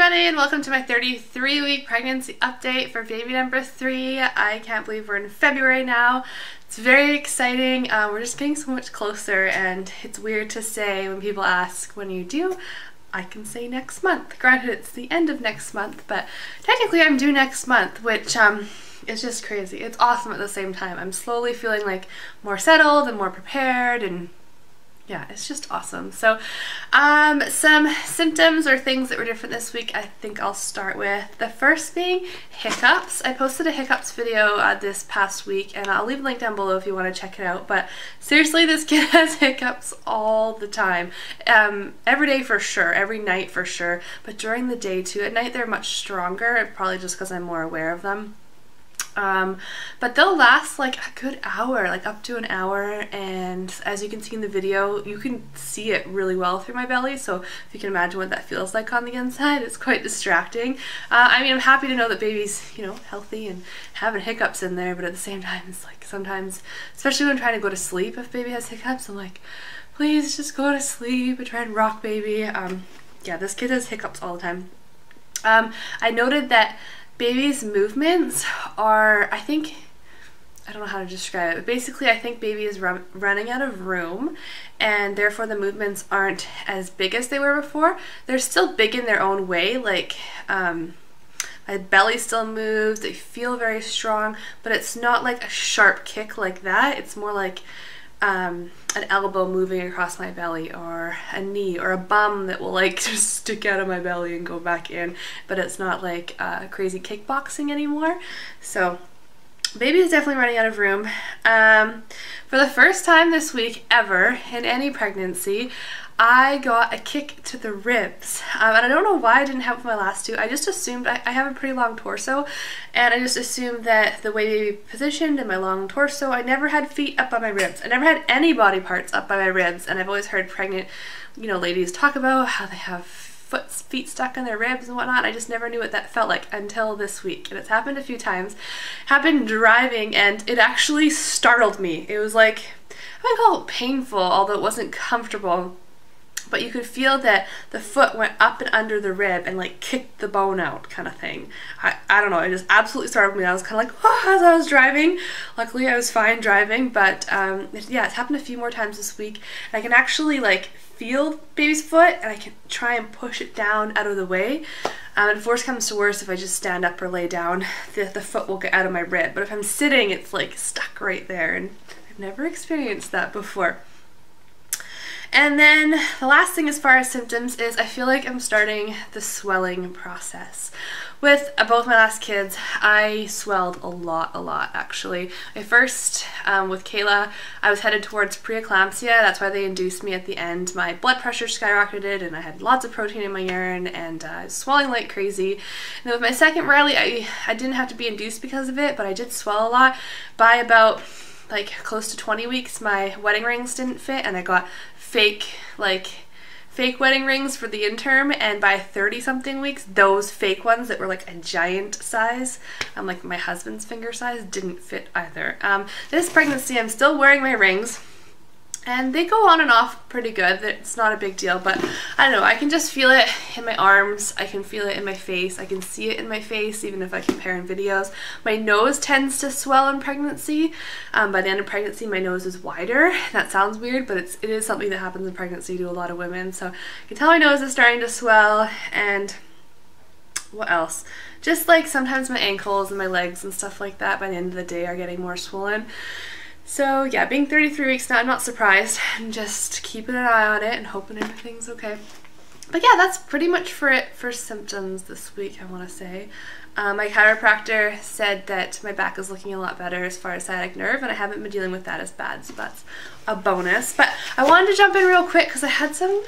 everybody, and welcome to my 33-week pregnancy update for baby number 3. I can't believe we're in February now. It's very exciting. We're just getting so much closer, and it's weird to say when people ask when you do. I can say next month. Granted, it's the end of next month, but technically I'm due next month, which is just crazy. It's awesome at the same time. I'm slowly feeling like more settled and more prepared, and yeah, it's just awesome. So some symptoms or things that were different this week, I think I'll start with. The first being hiccups. I posted a hiccups video this past week, and I'll leave a link down below if you want to check it out. But seriously, this kid has hiccups all the time. Every day for sure, every night for sure, but during the day too. At night they're much stronger, probably just because I'm more aware of them. But they'll last like a good hour, like up to an hour, and as you can see in the video, you can see it really well through my belly, so if you can imagine what that feels like on the inside, it's quite distracting. I mean, I'm happy to know that baby's, you know, healthy and having hiccups in there, but at the same time, it's like sometimes, especially when I'm trying to go to sleep, if baby has hiccups, I'm like, please just go to sleep. I try and rock baby. Yeah, this kid has hiccups all the time. I noted that baby's movements are, I don't know how to describe it, but basically I think baby is running out of room, and therefore the movements aren't as big as they were before. They're still big in their own way, like my belly still moves, they feel very strong, but it's not like a sharp kick like that. It's more like an elbow moving across my belly, or a knee, or a bum that will like just stick out of my belly and go back in, but it's not like crazy kickboxing anymore. So baby is definitely running out of room. For the first time this week ever in any pregnancy, I got a kick to the ribs, and I don't know why I didn't have it with my last two. I just assumed, I have a pretty long torso, and I just assumed that the way baby positioned and my long torso, I never had feet up by my ribs. I never had any body parts up by my ribs, and I've always heard pregnant, you know, ladies talk about how they have feet stuck in their ribs and whatnot. I just never knew what that felt like until this week, and it's happened a few times. Happened driving, and it actually startled me. It was like, I wouldn't call it painful, although it wasn't comfortable, but you could feel that the foot went up and under the rib and like kicked the bone out, kind of thing. I don't know, it just absolutely startled me. I was kind of like, oh, as I was driving. Luckily I was fine driving, but yeah, it's happened a few more times this week. And I can actually like feel baby's foot, and I can try and push it down out of the way. And if worse comes to worse, if I just stand up or lay down, the foot will get out of my rib. But if I'm sitting, it's like stuck right there, and I've never experienced that before. And then the last thing as far as symptoms is I feel like I'm starting the swelling process. With both my last kids, I swelled a lot actually. At first, with Kayla, I was headed towards preeclampsia. That's why they induced me at the end. My blood pressure skyrocketed, and I had lots of protein in my urine, and I was swelling like crazy. And then with my second Riley, I didn't have to be induced because of it, but I did swell a lot. By about like close to 20 weeks, my wedding rings didn't fit, and I got fake wedding rings for the interim, and by 30-something weeks, those fake ones that were like a giant size, like my husband's finger size, didn't fit either. This pregnancy, I'm still wearing my rings, and they go on and off pretty good. It's not a big deal, but I don't know, I can just feel it in my arms, I can feel it in my face, I can see it in my face, even if I compare in videos. My nose tends to swell in pregnancy. By the end of pregnancy, my nose is wider. That sounds weird, but it is something that happens in pregnancy to a lot of women. So you can tell my nose is starting to swell, and what else? Just like sometimes my ankles and my legs and stuff like that by the end of the day are getting more swollen. So yeah, being 33 weeks now, I'm not surprised. I'm just keeping an eye on it and hoping everything's okay. But yeah, that's pretty much for it for symptoms this week, I want to say. My chiropractor said that my back is looking a lot better as far as sciatic nerve, and I haven't been dealing with that as bad, so that's a bonus. But I wanted to jump in real quick because I had some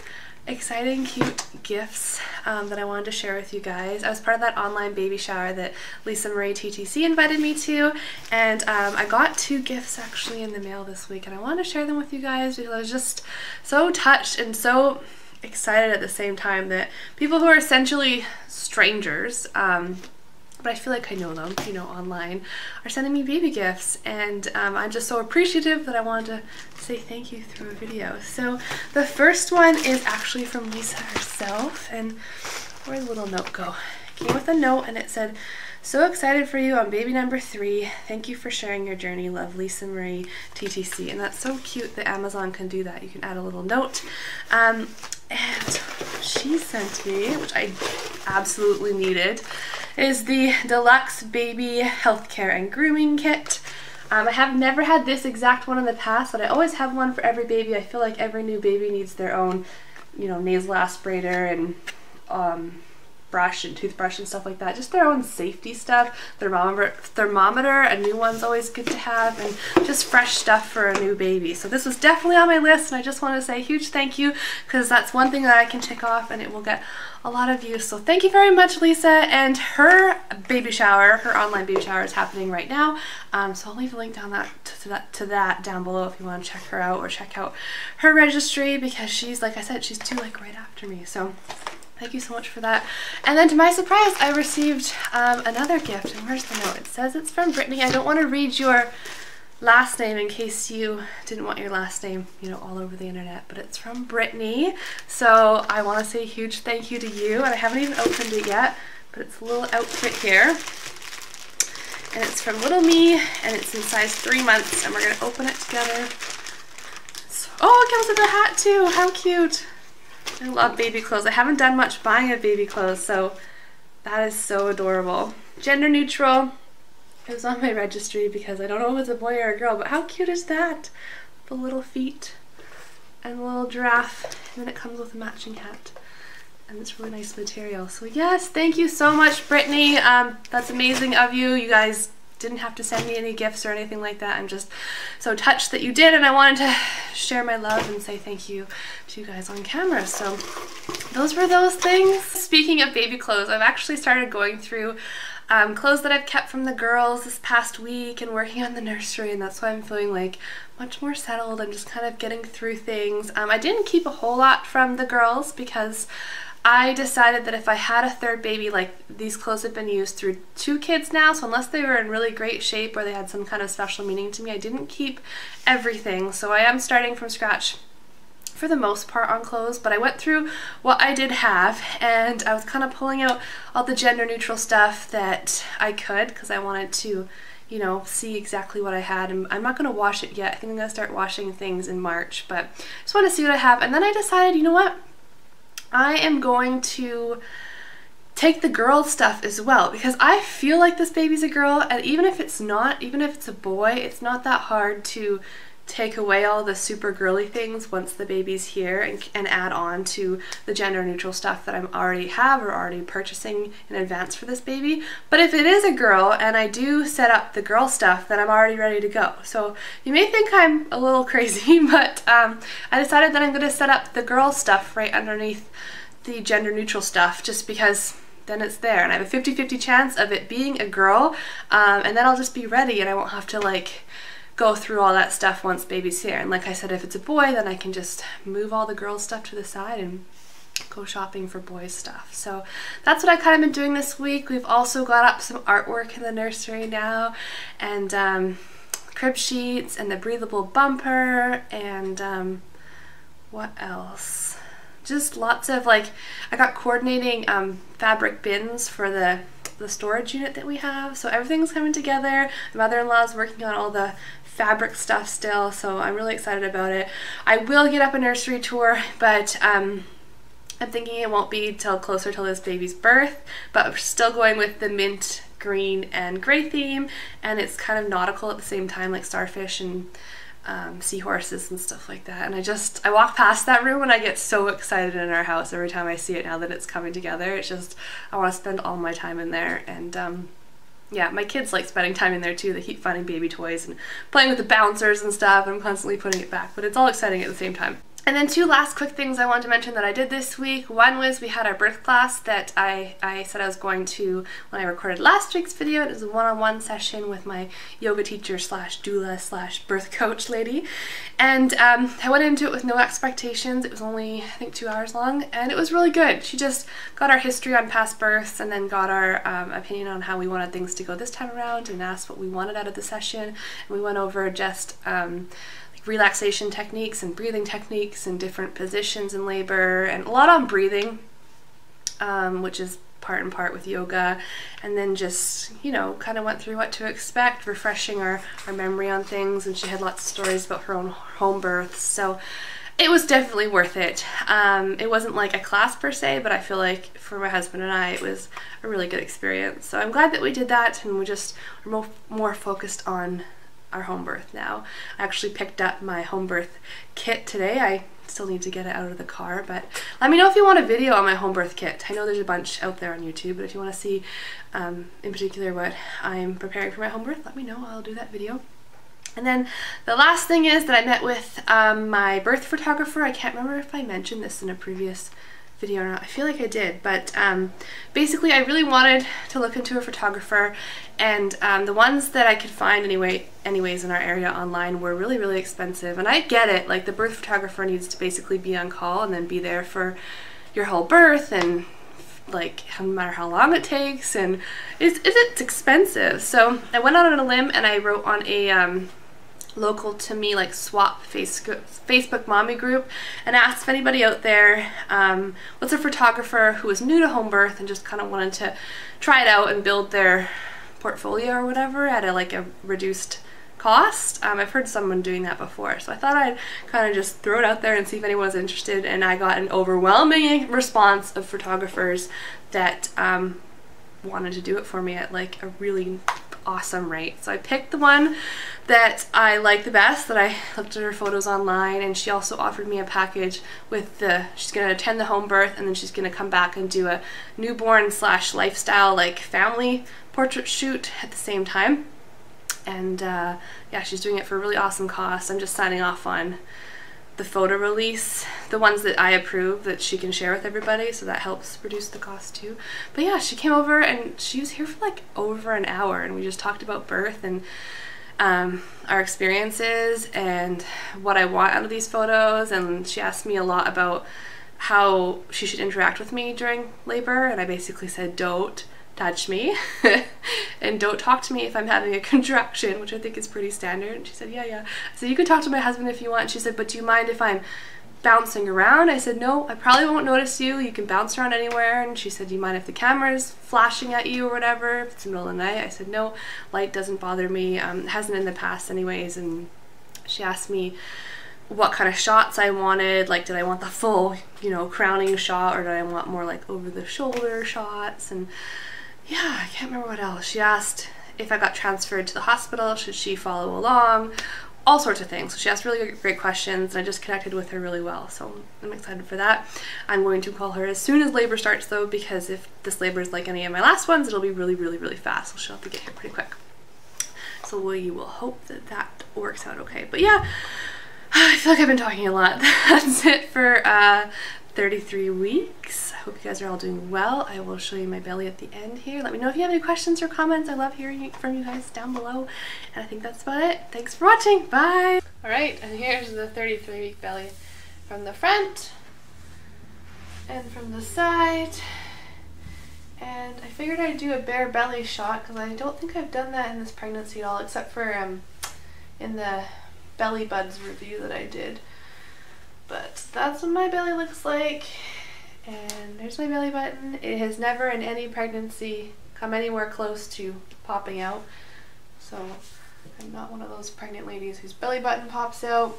exciting, cute gifts that I wanted to share with you guys. I was part of that online baby shower that Lisa Marie TTC invited me to, and I got 2 gifts actually in the mail this week, and I wanted to share them with you guys because I was just so touched and so excited at the same time that people who are essentially strangers, but I feel like I know them, you know, online, are sending me baby gifts, and I'm just so appreciative that I wanted to say thank you through a video. So the first one is actually from Lisa herself, and Where'd the little note go? It came with a note and it said, "So excited for you on baby number 3. Thank you for sharing your journey. Love, Lisa Marie, TTC." And that's so cute that Amazon can do that. You can add a little note. And she sent me, which I absolutely needed, is the Deluxe Baby Healthcare and Grooming Kit. I have never had this exact one in the past, but I always have one for every baby. I feel like every new baby needs their own, you know, nasal aspirator and brush and toothbrush and stuff like that. Just their own safety stuff. Thermometer, a new one's always good to have, and just fresh stuff for a new baby. So this was definitely on my list, and I just want to say a huge thank you, because that's one thing that I can tick off and it will get a lot of use. So thank you very much, Lisa. And her baby shower, her online baby shower, is happening right now. So I'll leave a link down to that down below if you want to check her out or check out her registry, because she's, like I said, she's due like right after me. So thank you so much for that. And then to my surprise, I received another gift. And where's the note? It says it's from Brittany. I don't want to read your last name in case you didn't want your last name, you know, all over the internet, but it's from Brittany. So I want to say a huge thank you to you. And I haven't even opened it yet, but it's a little outfit here. And it's from Little Me, and it's in size 3 months, and we're going to open it together. So, oh, it comes with a hat too. How cute. I love baby clothes. I haven't done much buying of baby clothes, so that is so adorable. Gender neutral. It was on my registry because I don't know if it's a boy or a girl, but how cute is that? The little feet and the little giraffe, and then it comes with a matching hat. And it's really nice material. So yes, thank you so much, Brittany. That's amazing of you. You guys didn't have to send me any gifts or anything like that. I'm just so touched that you did, and I wanted to share my love and say thank you to you guys on camera. So those were those things. Speaking of baby clothes, I've actually started going through clothes that I've kept from the girls this past week and working on the nursery, and that's why I'm feeling like much more settled and just kind of getting through things. I didn't keep a whole lot from the girls because I decided that if I had a third baby, like, these clothes have been used through 2 kids now, so unless they were in really great shape or they had some kind of special meaning to me, I didn't keep everything. So I am starting from scratch for the most part on clothes, but I went through what I did have, and I was kind of pulling out all the gender neutral stuff that I could, because I wanted to, you know, see exactly what I had. And I'm not going to wash it yet. I think I'm going to start washing things in March, but just want to see what I have. And then I decided, you know what? I am going to take the girl stuff as well, because I feel like this baby's a girl, and even if it's not, even if it's a boy, it's not that hard to take away all the super girly things once the baby's here, and add on to the gender neutral stuff that I'm already have or already purchasing in advance for this baby. But if it is a girl and I do set up the girl stuff, then I'm already ready to go. So you may think I'm a little crazy, but I decided that I'm going to set up the girl stuff right underneath the gender neutral stuff, just because then it's there, and I have a 50-50 chance of it being a girl, and then I'll just be ready and I won't have to like go through all that stuff once baby's here. And like I said, if it's a boy, then I can just move all the girl stuff to the side and go shopping for boys stuff. So that's what I kind of been doing this week. We've also got up some artwork in the nursery now, and crib sheets and the breathable bumper, and what else? Just lots of, like, I got coordinating fabric bins for the storage unit that we have, so everything's coming together. My mother-in-law's working on all the fabric stuff still, so I'm really excited about it. I will get up a nursery tour, but I'm thinking it won't be till closer to this baby's birth, but we're still going with the mint, green, and gray theme, and it's kind of nautical at the same time, like starfish and seahorses and stuff like that. And I walk past that room and I get so excited in our house every time I see it now that it's coming together. It's just, I want to spend all my time in there. And yeah, my kids like spending time in there too. They keep finding baby toys and playing with the bouncers and stuff, and I'm constantly putting it back, but it's all exciting at the same time. And then 2 last quick things I wanted to mention that I did this week. One was we had our birth class that I said I was going to when I recorded last week's video. It was a one-on-one session with my yoga teacher slash doula slash birth coach lady. And I went into it with no expectations. It was only, I think, 2 hours long, and it was really good. She just got our history on past births, and then got our opinion on how we wanted things to go this time around, and asked what we wanted out of the session. And we went over just relaxation techniques and breathing techniques and different positions in labor, and a lot on breathing. which is part and part with yoga, and then just, you know, kind of went through what to expect, refreshing our memory on things, and she had lots of stories about her own home births, so it was definitely worth it. It wasn't like a class per se, but I feel like for my husband and I, it was a really good experience. So I'm glad that we did that, and we're more focused on our home birth now. I actually picked up my home birth kit today. I still need to get it out of the car, but let me know if you want a video on my home birth kit. I know there's a bunch out there on YouTube, but if you want to see in particular what I'm preparing for my home birth, let me know. I'll do that video. And then the last thing is that I met with my birth photographer. I can't remember if I mentioned this in a previous video or not. I feel like I did, but basically I really wanted to look into a photographer, and the ones that I could find anyways in our area online were really, really expensive. And I get it, like the birth photographer needs to basically be on call and then be there for your whole birth, and like no matter how long it takes, and it's expensive. So I went out on a limb and I wrote on a local to me like swap Facebook mommy group and asked if anybody out there was a photographer who was new to home birth and just kind of wanted to try it out and build their portfolio or whatever at a reduced cost. I've heard someone doing that before, so I thought I'd kind of just throw it out there and see if anyone was interested, and I got an overwhelming response of photographers that wanted to do it for me at like a really awesome rate. So I picked the one that I like the best, that I looked at her photos online, and she also offered me a package with she's going to attend the home birth, and then she's going to come back and do a newborn / lifestyle like family portrait shoot at the same time. And yeah, she's doing it for a really awesome cost. I'm just signing off on the photo release, the ones that I approve that she can share with everybody, so that helps reduce the cost too. But yeah, she came over and she was here for like over an hour, and we just talked about birth and our experiences and what I want out of these photos, and she asked me a lot about how she should interact with me during labor, and I basically said, don't touch me and don't talk to me if I'm having a contraction, which I think is pretty standard. And she said, yeah. I said, you can talk to my husband if you want. And she said, but do you mind if I'm bouncing around? I said, no, I probably won't notice you. You can bounce around anywhere. And she said, do you mind if the camera's flashing at you or whatever, if it's the middle of the night? I said, no, light doesn't bother me. It hasn't in the past anyways. And she asked me what kind of shots I wanted, like did I want the full, you know, crowning shot, or did I want more like over the shoulder shots? And yeah, I can't remember what else. She asked if I got transferred to the hospital, should she follow along, all sorts of things. So she asked really great questions, and I just connected with her really well, so I'm excited for that. I'm going to call her as soon as labor starts though, because if this labor is like any of my last ones, it'll be really, really, really fast, so she'll have to get here pretty quick. So we will hope that that works out okay. But yeah, I feel like I've been talking a lot. That's it for 33 weeks. I hope you guys are all doing well. I will show you my belly at the end here. Let me know if you have any questions or comments. I love hearing from you guys down below. And I think that's about it. Thanks for watching. Bye! Alright, and here's the 33-week belly from the front and from the side. And I figured I'd do a bare belly shot because I don't think I've done that in this pregnancy at all, except for in the belly buds review that I did. But that's what my belly looks like, and there's my belly button. It has never in any pregnancy come anywhere close to popping out, so I'm not one of those pregnant ladies whose belly button pops out.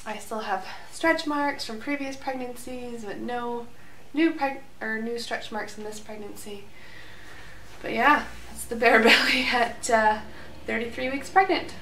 I still have stretch marks from previous pregnancies, but no new stretch marks in this pregnancy. But yeah, that's the bare belly at 33 weeks pregnant.